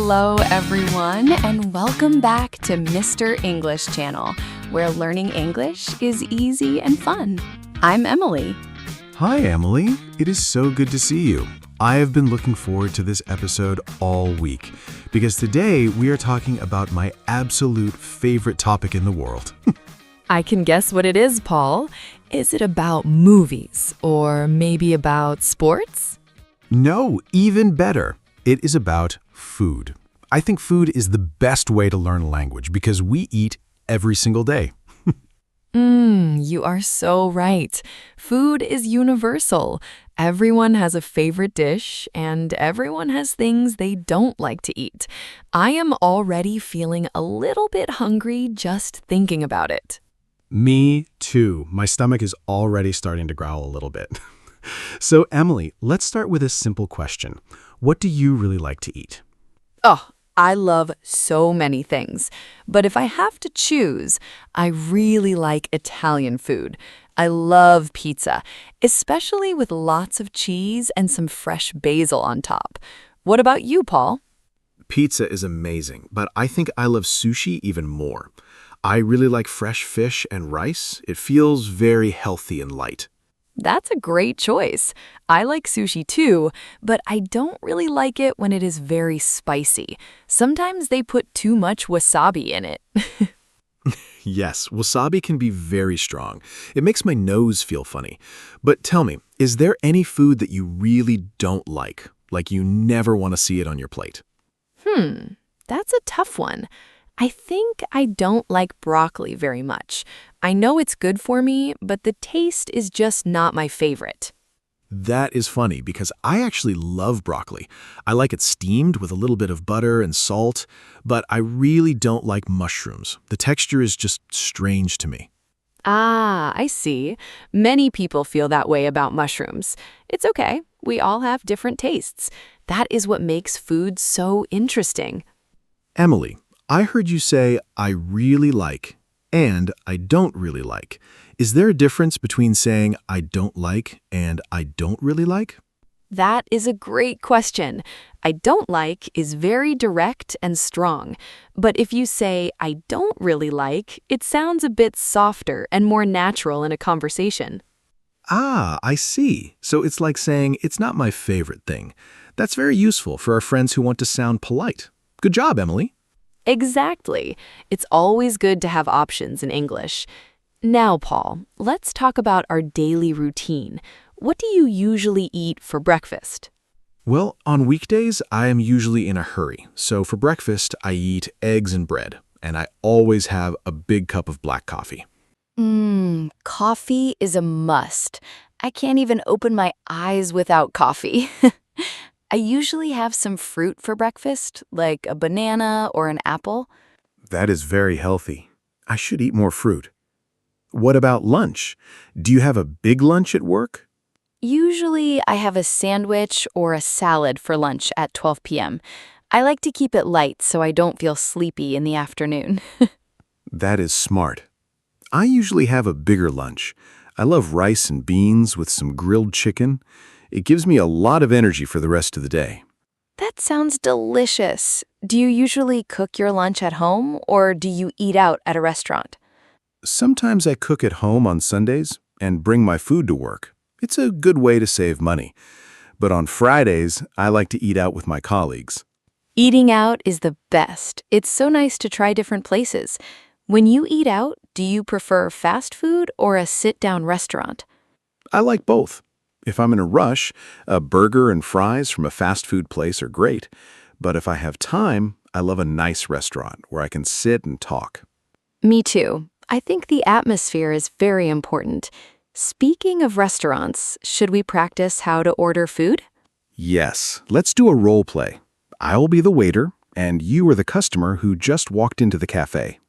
Hello, everyone, and welcome back to Mr. English Channel, where learning English is easy and fun. I'm Emily. Hi, Emily. It is so good to see you. I have been looking forward to this episode all week because today we are talking about my absolute favorite topic in the world. I can guess what it is, Paul. Is it about movies or maybe about sports? No, even better. It is about food. I think food is the best way to learn a language because we eat every single day. You are so right. Food is universal. Everyone has a favorite dish, and everyone has things they don't like to eat. I am already feeling a little bit hungry just thinking about it. Me too. My stomach is already starting to growl a little bit. So, Emily, let's start with a simple question. What do you really like to eat? Oh, I love so many things. But if I have to choose, I really like Italian food. I love pizza, especially with lots of cheese and some fresh basil on top. What about you, Paul? Pizza is amazing, but I think I love sushi even more. I really like fresh fish and rice. It feels very healthy and light. That's a great choice. I like sushi too, but I don't really like it when it is very spicy. Sometimes they put too much wasabi in it. Yes, wasabi can be very strong. It makes my nose feel funny. But tell me, is there any food that you really don't like you never want to see it on your plate? That's a tough one. I think I don't like broccoli very much. I know it's good for me, but the taste is just not my favorite. That is funny because I actually love broccoli. I like it steamed with a little bit of butter and salt, but I really don't like mushrooms. The texture is just strange to me. Ah, I see. Many people feel that way about mushrooms. It's okay. We all have different tastes. That is what makes food so interesting. Emily, I heard you say, I really like, and I don't really like. Is there a difference between saying I don't like and I don't really like? That is a great question. I don't like is very direct and strong. But if you say I don't really like, it sounds a bit softer and more natural in a conversation. Ah, I see. So it's like saying it's not my favorite thing. That's very useful for our friends who want to sound polite. Good job, Emily. Exactly. It's always good to have options in English. Now, Paul, let's talk about our daily routine. What do you usually eat for breakfast? Well, on weekdays, I am usually in a hurry. So for breakfast, I eat eggs and bread, and I always have a big cup of black coffee. Coffee is a must. I can't even open my eyes without coffee. I usually have some fruit for breakfast, like a banana or an apple. That is very healthy. I should eat more fruit. What about lunch? Do you have a big lunch at work? Usually, I have a sandwich or a salad for lunch at 12 p.m. I like to keep it light so I don't feel sleepy in the afternoon. That is smart. I usually have a bigger lunch. I love rice and beans with some grilled chicken. It gives me a lot of energy for the rest of the day. That sounds delicious. Do you usually cook your lunch at home or do you eat out at a restaurant? Sometimes I cook at home on Sundays and bring my food to work. It's a good way to save money. But on Fridays, I like to eat out with my colleagues. Eating out is the best. It's so nice to try different places. When you eat out, do you prefer fast food or a sit-down restaurant? I like both. If I'm in a rush, a burger and fries from a fast food place are great. But if I have time, I love a nice restaurant where I can sit and talk. Me too. I think the atmosphere is very important. Speaking of restaurants, should we practice how to order food? Yes, let's do a role play. I'll be the waiter, and you are the customer who just walked into the cafe.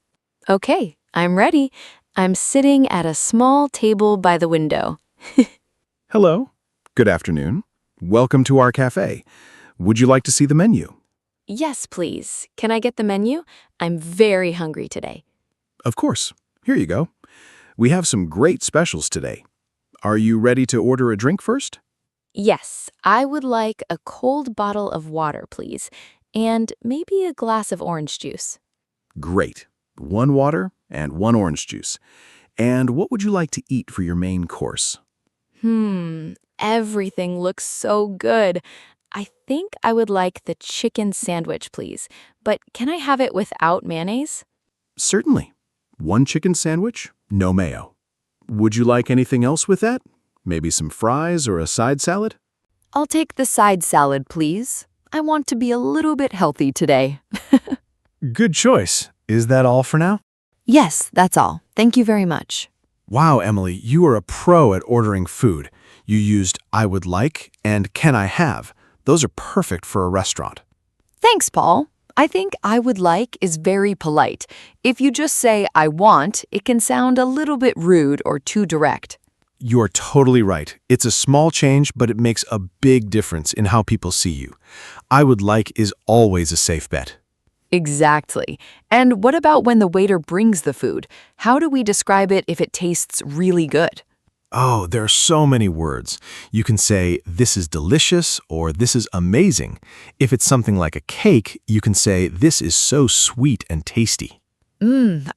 Okay, I'm ready. I'm sitting at a small table by the window. Hello. Good afternoon. Welcome to our cafe. Would you like to see the menu? Yes, please. Can I get the menu? I'm very hungry today. Of course. Here you go. We have some great specials today. Are you ready to order a drink first? Yes, I would like a cold bottle of water, please. and maybe a glass of orange juice. Great. 1 water and 1 orange juice. And what would you like to eat for your main course? Everything looks so good. I think I would like the chicken sandwich, please. But can I have it without mayonnaise? Certainly. 1 chicken sandwich, no mayo. Would you like anything else with that? Maybe some fries or a side salad? I'll take the side salad, please. I want to be a little bit healthy today. Good choice. Is that all for now? Yes, that's all. Thank you very much. Wow, Emily, you are a pro at ordering food. You used I would like and can I have. Those are perfect for a restaurant. Thanks, Paul. I think I would like is very polite. If you just say I want, it can sound a little bit rude or too direct. You are totally right. It's a small change, but it makes a big difference in how people see you. I would like is always a safe bet. Exactly. And what about when the waiter brings the food? How do we describe it if it tastes really good? Oh, there are so many words. You can say, this is delicious, or this is amazing. If it's something like a cake, you can say, this is so sweet and tasty.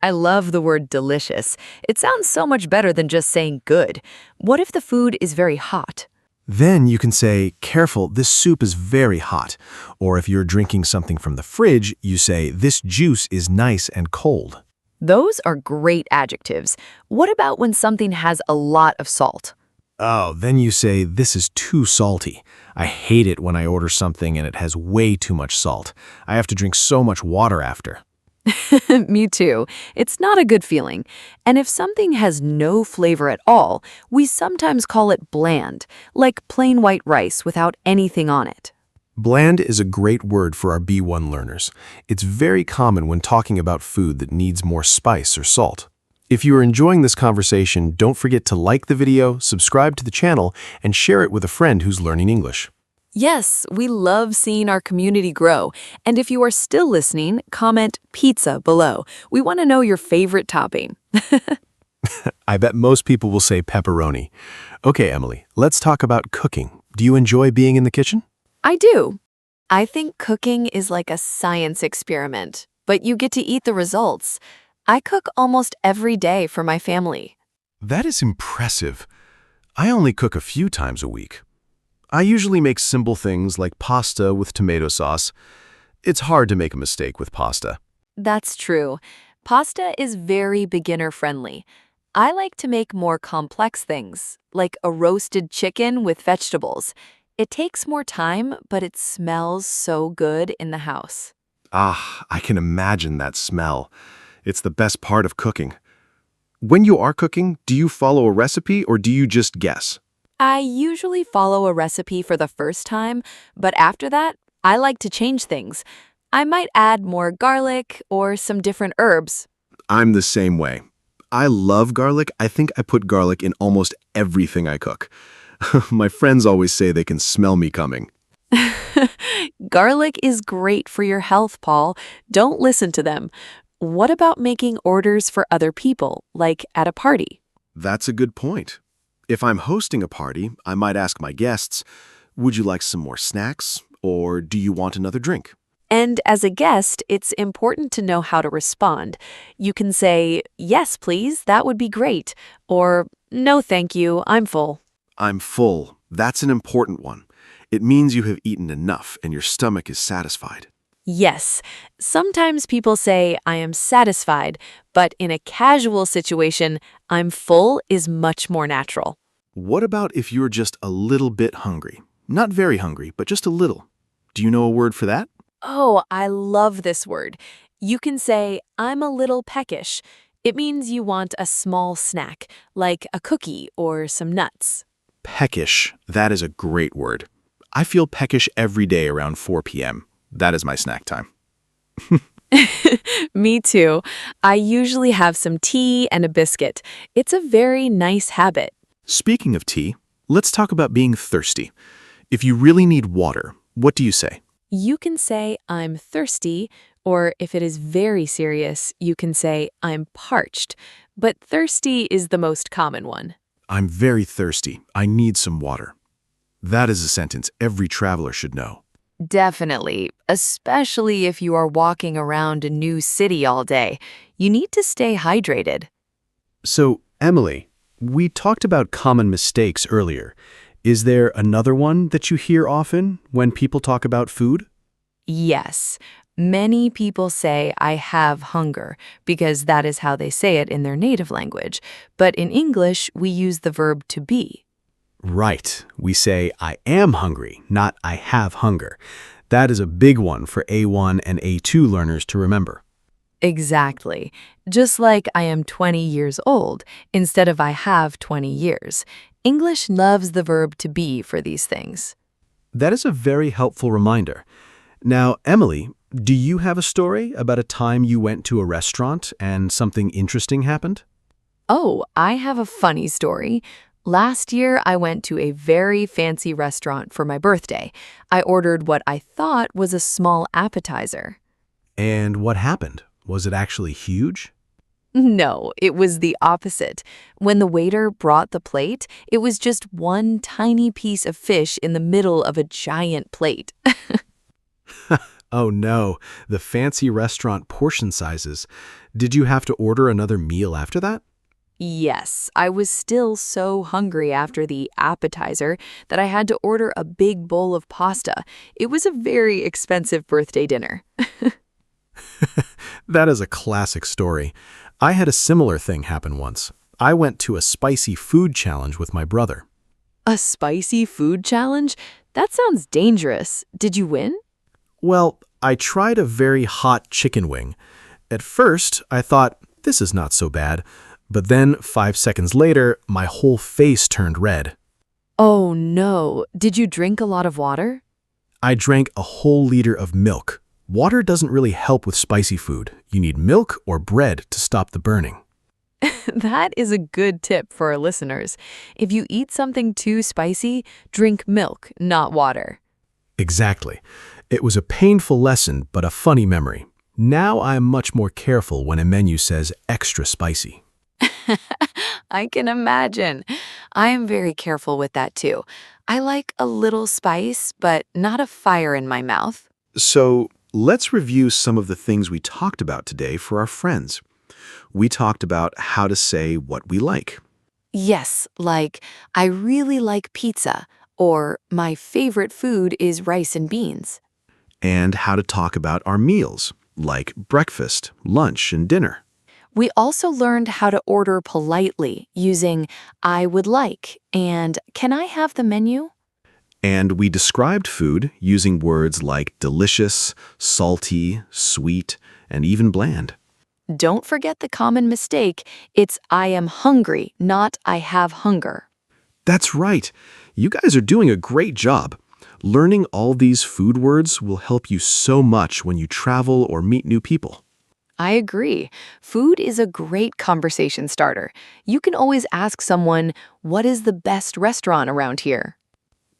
I love the word delicious. It sounds so much better than just saying good. What if the food is very hot? Then you can say, careful, this soup is very hot. Or if you're drinking something from the fridge, you say, this juice is nice and cold. Those are great adjectives. What about when something has a lot of salt? Oh, then you say, this is too salty. I hate it when I order something and it has way too much salt. I have to drink so much water after. Me too. It's not a good feeling. And if something has no flavor at all, we sometimes call it bland, like plain white rice without anything on it. Bland is a great word for our B1 learners. It's very common when talking about food that needs more spice or salt. If you are enjoying this conversation, don't forget to like the video, subscribe to the channel, and share it with a friend who's learning English. Yes, we love seeing our community grow. And if you are still listening, comment pizza below. We want to know your favorite topping. I bet most people will say pepperoni. Okay, Emily, let's talk about cooking. Do you enjoy being in the kitchen? I do. I think cooking is like a science experiment, but you get to eat the results. I cook almost every day for my family. That is impressive. I only cook a few times a week. I usually make simple things like pasta with tomato sauce. It's hard to make a mistake with pasta. That's true. Pasta is very beginner-friendly. I like to make more complex things, like a roasted chicken with vegetables. It takes more time, but it smells so good in the house. Ah, I can imagine that smell. It's the best part of cooking. When you are cooking, do you follow a recipe or do you just guess? I usually follow a recipe for the first time, but after that, I like to change things. I might add more garlic or some different herbs. I'm the same way. I love garlic. I think I put garlic in almost everything I cook. My friends always say they can smell me coming. Garlic is great for your health, Paul. Don't listen to them. What about making orders for other people, like at a party? That's a good point. If I'm hosting a party, I might ask my guests, would you like some more snacks or do you want another drink? And as a guest, it's important to know how to respond. You can say, yes, please, that would be great. Or, no, thank you, I'm full. I'm full. That's an important one. It means you have eaten enough and your stomach is satisfied. Yes, sometimes people say, I am satisfied, but in a casual situation, I'm full is much more natural. What about if you're just a little bit hungry? Not very hungry, but just a little. Do you know a word for that? Oh, I love this word. You can say, I'm a little peckish. It means you want a small snack, like a cookie or some nuts. Peckish. That is a great word. I feel peckish every day around 4 p.m. That is my snack time. Me too. I usually have some tea and a biscuit. It's a very nice habit. Speaking of tea, let's talk about being thirsty. If you really need water, what do you say? You can say, I'm thirsty, or if it is very serious, you can say, I'm parched. But thirsty is the most common one. I'm very thirsty. I need some water. That is a sentence every traveler should know. Definitely, especially if you are walking around a new city all day. You need to stay hydrated. So, Emily, we talked about common mistakes earlier. Is there another one that you hear often when people talk about food? Yes, many people say I have hunger because that is how they say it in their native language. But in English, we use the verb to be. Right. We say, I am hungry, not I have hunger. That is a big one for A1 and A2 learners to remember. Exactly. Just like I am 20 years old instead of I have 20 years. English loves the verb to be for these things. That is a very helpful reminder. Now, Emily, do you have a story about a time you went to a restaurant and something interesting happened? Oh, I have a funny story. Last year, I went to a very fancy restaurant for my birthday. I ordered what I thought was a small appetizer. And what happened? Was it actually huge? No, it was the opposite. When the waiter brought the plate, it was just one tiny piece of fish in the middle of a giant plate. Oh no, the fancy restaurant portion sizes. Did you have to order another meal after that? Yes, I was still so hungry after the appetizer that I had to order a big bowl of pasta. It was a very expensive birthday dinner. That is a classic story. I had a similar thing happen once. I went to a spicy food challenge with my brother. A spicy food challenge? That sounds dangerous. Did you win? Well, I tried a very hot chicken wing. At first, I thought, this is not so bad. But then, 5 seconds later, my whole face turned red. Oh no. Did you drink a lot of water? I drank a whole liter of milk. Water doesn't really help with spicy food. You need milk or bread to stop the burning. That is a good tip for our listeners. If you eat something too spicy, drink milk, not water. Exactly. It was a painful lesson, but a funny memory. Now I am much more careful when a menu says extra spicy. I can imagine. I am very careful with that too. I like a little spice, but not a fire in my mouth. So let's review some of the things we talked about today for our friends. We talked about how to say what we like. Yes, like, I really like pizza, or my favorite food is rice and beans. And how to talk about our meals, like breakfast, lunch, and dinner. We also learned how to order politely using I would like and can I have the menu? And we described food using words like delicious, salty, sweet, and even bland. Don't forget the common mistake. It's I am hungry, not I have hunger. That's right. You guys are doing a great job. Learning all these food words will help you so much when you travel or meet new people. I agree. Food is a great conversation starter. You can always ask someone, what is the best restaurant around here?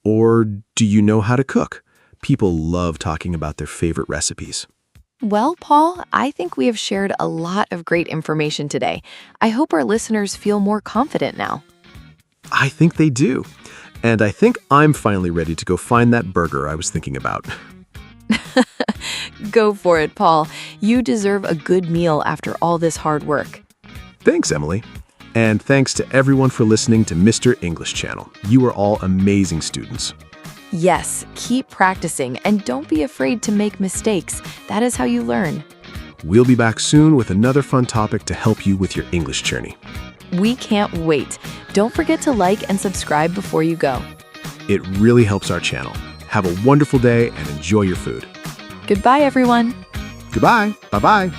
Or do you know how to cook? People love talking about their favorite recipes. Well, Paul, I think we have shared a lot of great information today. I hope our listeners feel more confident now. I think they do. And I think I'm finally ready to go find that burger I was thinking about. Go for it, Paul. You deserve a good meal after all this hard work. Thanks, Emily. And thanks to everyone for listening to Mr. English Channel. You are all amazing students. Yes, keep practicing and don't be afraid to make mistakes. That is how you learn. We'll be back soon with another fun topic to help you with your English journey. We can't wait. Don't forget to like and subscribe before you go. It really helps our channel. Have a wonderful day and enjoy your food. Goodbye, everyone. Goodbye. Bye-bye.